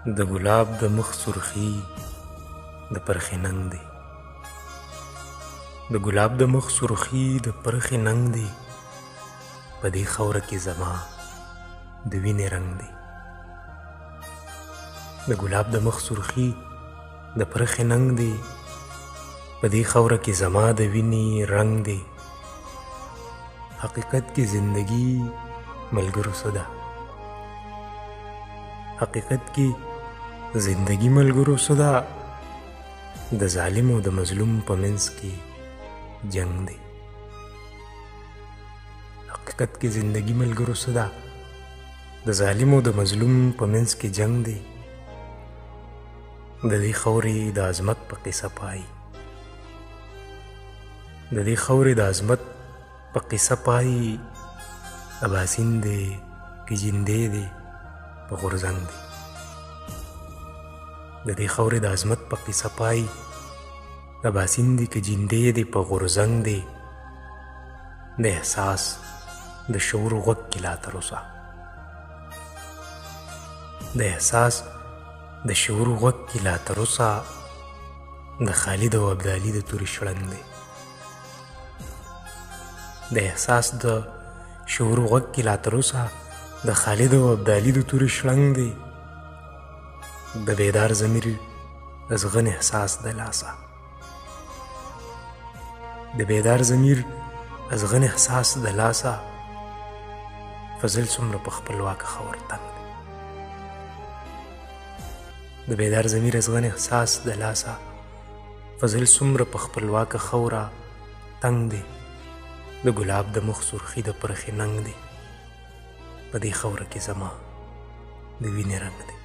د ګلاب د مخ سرخي د پرخې ننګ دی، د ګلاب د مخ سرخي د پرخې ننګ دی، په دې خوره کې زما د وینې رنګ دی. د ګلاب د مخ سرخي د پرخې ننګ دی، په دې خوره کې زما د وینې رنګ دی. حقیقت کې زندگی ملګرو څه ده، حقیقت کې زندگی ملګرو څه ده، د ظالم او د مظلوم په منځ کې جنگ دی. حقیقت کې زندگی ملګرو څه ده، د ظالم او د مظلوم په منځ کې جنگ دی. د دې خاورې د عظمت په قصه پای، د دې خاورې د عظمت په قصه پای، اباسین دی که جندې دی په غورځنګ دی. د دې خاورې د عظمت په قصه پای، اباسین دی که جندې دی په غورځنګ دی. د احساس د شعور غوږ کې لا تر اوسه، د احساس د شعور غوږ کې لا تر اوسه، د خالد او ابدالي د تورې شړنګ دی. د احساس د شعور غوږ کې لا تر اوسه، د خالد او ابدالي د تورې شړنګ دی. د بیدار ضمیر ازغن احساس د لاسه، د بیدار ضمیر ازغن احساس د لاسه، فضل څومره په خپلواکه خاوره تنګ دی. د بیدار ضمیر ازغن احساس د لاسه، فضل څومره په خپلواکه خاوره تنګ دی. د ګلاب د مخ سرخي د پرخې ننګ دی، په دې خاوره کې زما د وینې رنګ دی.